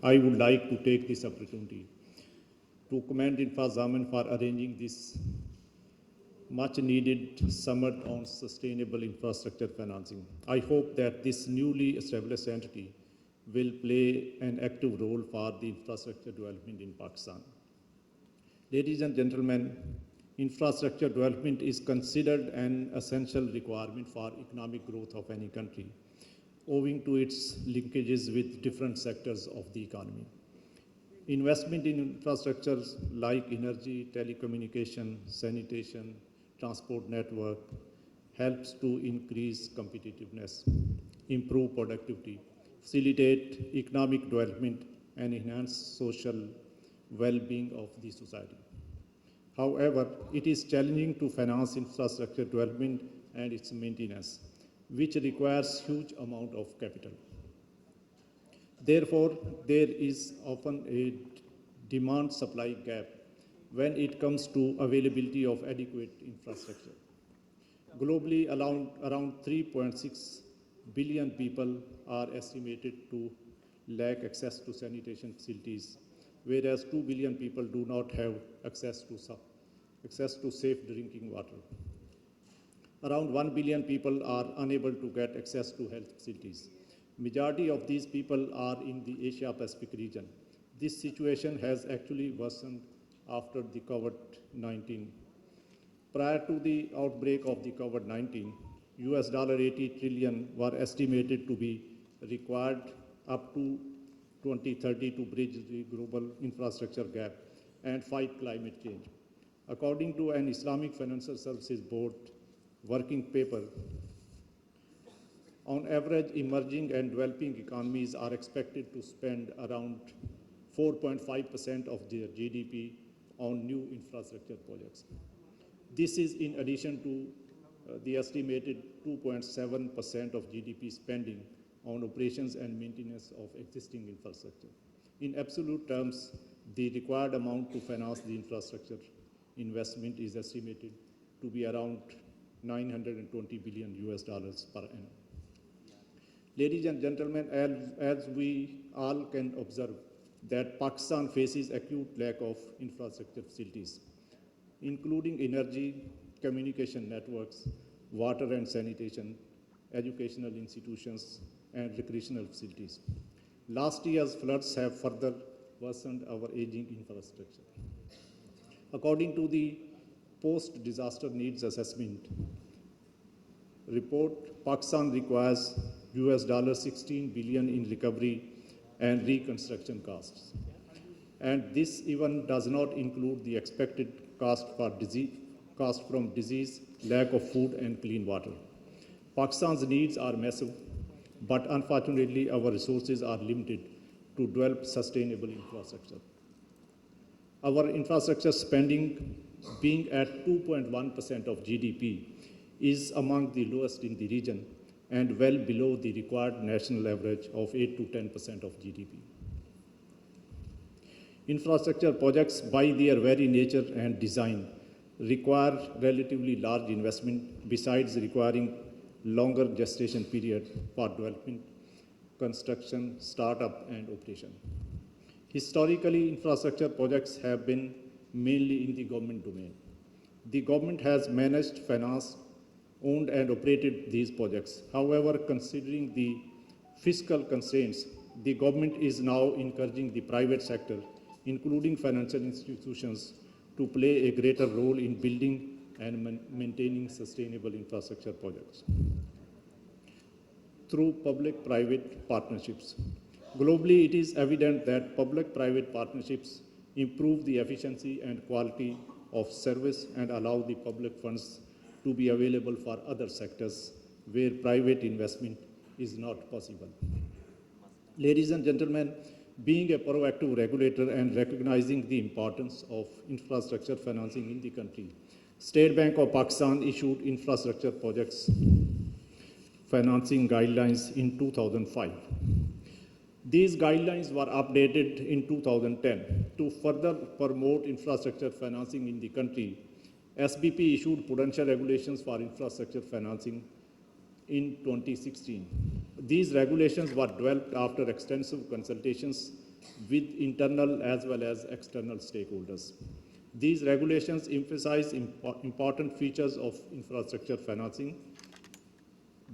I would like to take this opportunity to commend Infrazaman for arranging this much needed summit on sustainable infrastructure financing. I hope that this newly established entity will play an active role for the infrastructure development in Pakistan. Ladies and gentlemen, infrastructure development is considered an essential requirement for economic growth of any country, owing to its linkages with different sectors of the economy. Investment in infrastructures like energy, telecommunication, sanitation, transport network helps to increase competitiveness, improve productivity, facilitate economic development, and enhance social well-being of the society. However, it is challenging to finance infrastructure development and its maintenance, which requires huge amount of capital. Therefore, there is often a demand-supply gap when it comes to availability of adequate infrastructure. Globally, around 3.6 billion people are estimated to lack access to sanitation facilities, whereas 2 billion people do not have access to safe drinking water. Around 1 billion people are unable to get access to health facilities. Majority of these people are in the Asia-Pacific region. This situation has actually worsened after the COVID-19. Prior to the outbreak of the COVID-19, US $80 trillion were estimated to be required up to 2030 to bridge the global infrastructure gap and fight climate change. According to an Islamic Financial Services Board working paper, on average, emerging and developing economies are expected to spend around 4.5% of their GDP on new infrastructure projects. This is in addition to the estimated 2.7% of GDP spending on operations and maintenance of existing infrastructure. In absolute terms, the required amount to finance the infrastructure investment is estimated to be around $920 billion per annum. Ladies and gentlemen, as we all can observe, that Pakistan faces acute lack of infrastructure facilities, including energy, communication networks, water and sanitation, educational institutions, and recreational facilities. Last year's floods have further worsened our aging infrastructure. According to the Post-Disaster Needs Assessment report, Pakistan requires US $16 billion in recovery and reconstruction costs. And this even does not include the expected cost from disease, lack of food and clean water. Pakistan's needs are massive, but unfortunately our resources are limited to develop sustainable infrastructure. Our infrastructure spending, being at 2.1% of GDP, is among the lowest in the region and well below the required national average of 8 to 10% of GDP. Infrastructure projects, by their very nature and design, require relatively large investment besides requiring longer gestation period for development, construction, startup, and operation. Historically, infrastructure projects have been mainly in the government domain. The government has managed, financed, owned and operated these projects. However, considering the fiscal constraints, the government is now encouraging the private sector, including financial institutions, to play a greater role in building and maintaining sustainable infrastructure projects through public-private partnerships. Globally, it is evident that public-private partnerships improve the efficiency and quality of service and allow the public funds to be available for other sectors where private investment is not possible. Ladies and gentlemen, being a proactive regulator and recognizing the importance of infrastructure financing in the country, State Bank of Pakistan issued infrastructure projects financing guidelines in 2005. These guidelines were updated in 2010 to further promote infrastructure financing in the country. SBP issued prudential regulations for infrastructure financing in 2016. These regulations were developed after extensive consultations with internal as well as external stakeholders. These regulations emphasize important features of infrastructure financing,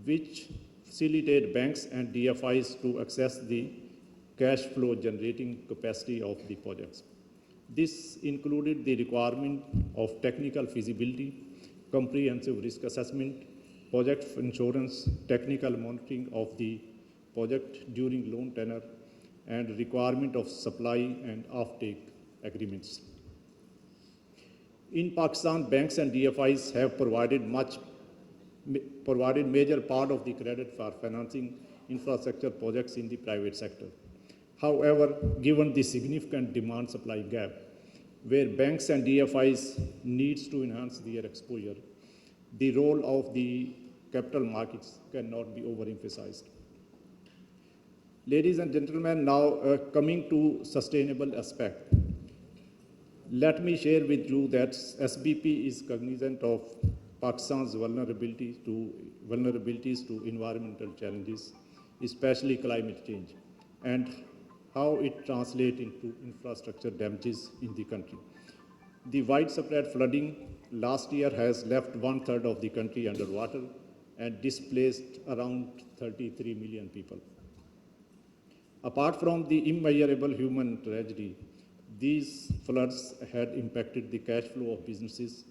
which facilitate banks and DFIs to access the cash flow generating capacity of the projects. This included the requirement of technical feasibility, comprehensive risk assessment, project insurance, technical monitoring of the project during loan tenure, and requirement of supply and offtake agreements. In Pakistan, banks and DFIs have provided major part of the credit for financing infrastructure projects in the private sector. However, given the significant demand-supply gap, where banks and DFIs needs to enhance their exposure, the role of the capital markets cannot be overemphasized. Ladies and gentlemen, now coming to sustainable aspect. Let me share with you that SBP is cognizant of Pakistan's vulnerabilities to environmental challenges, especially climate change, and how it translates into infrastructure damages in the country. The widespread flooding last year has left 1/3 of the country underwater and displaced around 33 million people. Apart from the immeasurable human tragedy, these floods had impacted the cash flow of businesses,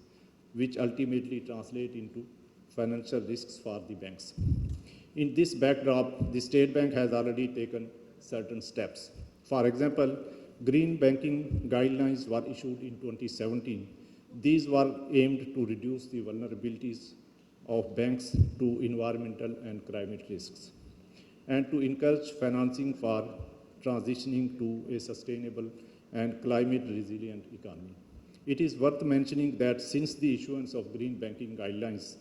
which ultimately translate into financial risks for the banks. In this backdrop, the State Bank has already taken certain steps. For example, green banking guidelines were issued in 2017. These were aimed to reduce the vulnerabilities of banks to environmental and climate risks, and to encourage financing for transitioning to a sustainable and climate-resilient economy. It is worth mentioning that since the issuance of green banking guidelines,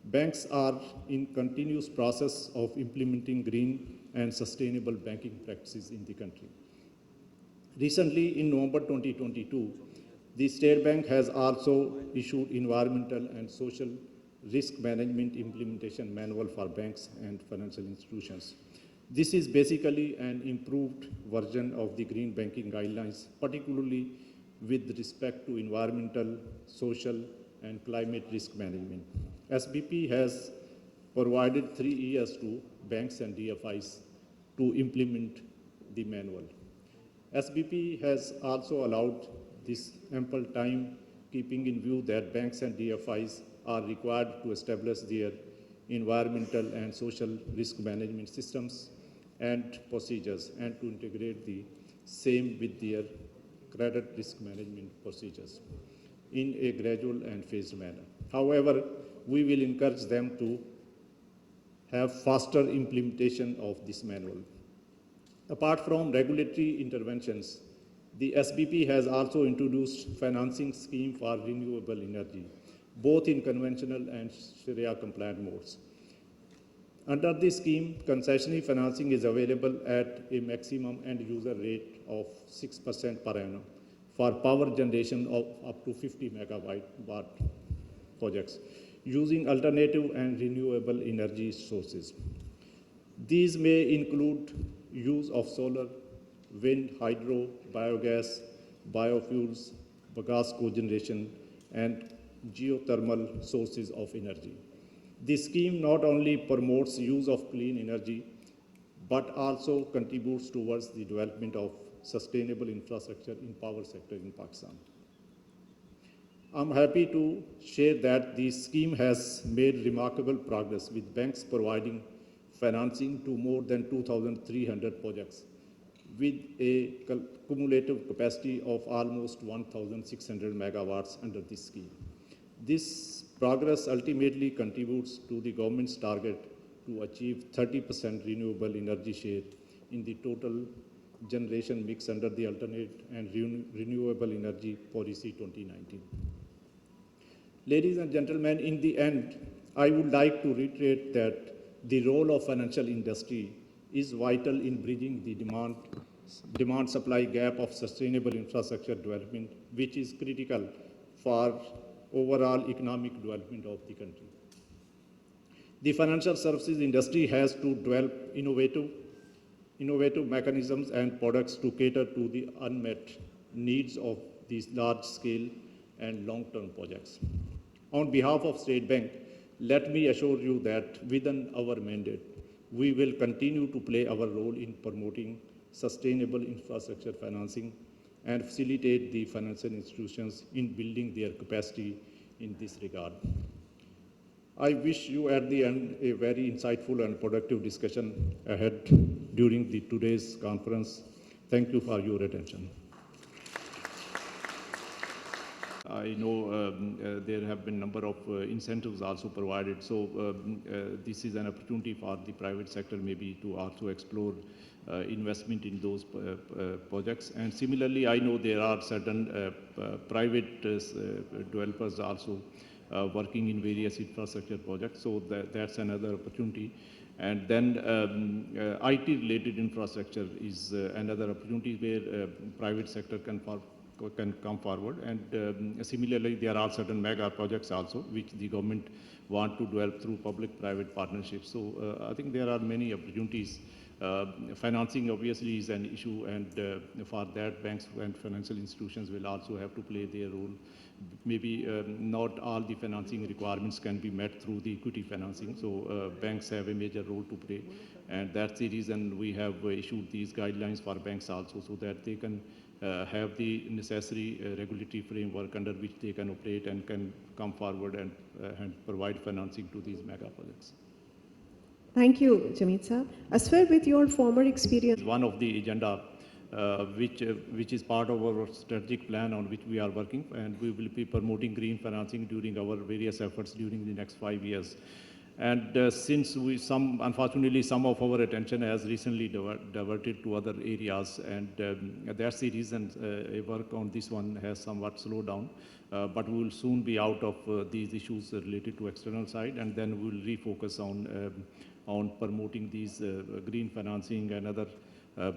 banks are in continuous process of implementing green and sustainable banking practices in the country. Recently, in November 2022, the State Bank has also issued environmental and social risk management implementation manual for banks and financial institutions. This is basically an improved version of the green banking guidelines, particularly with respect to environmental, social, and climate risk management. SBP has provided 3 years to banks and DFIs to implement the manual. SBP has also allowed this ample time, keeping in view that banks and DFIs are required to establish their environmental and social risk management systems and procedures, and to integrate the same with their credit risk management procedures in a gradual and phased manner. However, we will encourage them to have faster implementation of this manual. Apart from regulatory interventions, the SBP has also introduced financing scheme for renewable energy, both in conventional and Sharia-compliant modes. Under this scheme, concessionary financing is available at a maximum end-user rate of 6% per annum for power generation of up to 50 megawatt projects using alternative and renewable energy sources. These may include use of solar, wind, hydro, biogas, biofuels, gas cogeneration, and geothermal sources of energy. This scheme not only promotes use of clean energy, but also contributes towards the development of sustainable infrastructure in power sector in Pakistan. I'm happy to share that the scheme has made remarkable progress, with banks providing financing to more than 2,300 projects with a cumulative capacity of almost 1,600 megawatts under this scheme. This progress ultimately contributes to the government's target to achieve 30% renewable energy share in the total generation mix under the Alternate and Renewable Energy Policy 2019. Ladies and gentlemen, in the end, I would like to reiterate that the role of financial industry is vital in bridging the demand-supply gap of sustainable infrastructure development, which is critical for overall economic development of the country. The financial services industry has to develop innovative, innovative mechanisms and products to cater to the unmet needs of these large-scale and long-term projects. On behalf of State Bank, let me assure you that within our mandate, we will continue to play our role in promoting sustainable infrastructure financing and facilitate the financial institutions in building their capacity in this regard. I wish you at the end a very insightful and productive discussion ahead during today's conference. Thank you for your attention. I know there have been a number of incentives also provided. So this is an opportunity for the private sector maybe to also explore investment in those projects. And similarly, I know there are certain private developers also working in various infrastructure projects. So that's another opportunity. And then IT-related infrastructure is another opportunity where private sector can come forward. And similarly, there are certain mega projects also, which the government want to develop through public-private partnerships. So I think there are many opportunities. Financing obviously is an issue, and for that, banks and financial institutions will also have to play their role. Maybe not all the financing requirements can be met through the equity financing, so banks have a major role to play, and that's the reason we have issued these guidelines for banks also, so that they can have the necessary regulatory framework under which they can operate and can come forward and provide financing to these mega projects. Thank you, Jamit sir. Aswar, with your former experience, one of the agenda which is part of our strategic plan on which we are working, and we will be promoting green financing during our various efforts during the next 5 years. And since unfortunately, some of our attention has recently diverted to other areas, and that's the reason work on this one has somewhat slowed down. But we will soon be out of these issues related to external side, and then we will refocus on promoting these green financing and other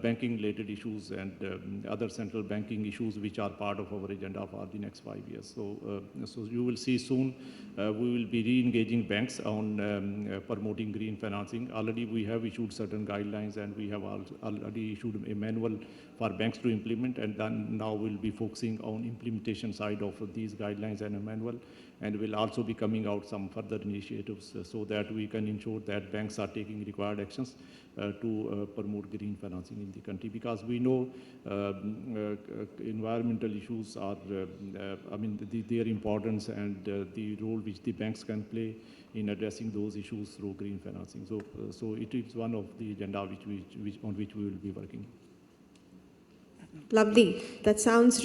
banking-related issues and other central banking issues which are part of our agenda for the next 5 years. So, so you will see soon we will be re-engaging banks on promoting green financing. Already we have issued certain guidelines, and we have already issued a manual for banks to implement, and then now we'll be focusing on implementation side of these guidelines and a manual, and will also be coming out some further initiatives so that we can ensure that banks are taking required actions to promote green financing in the country, because we know environmental issues are, their importance and the role which the banks can play in addressing those issues through green financing. So, so it is one of the agenda on which we will be working. lovely. That sounds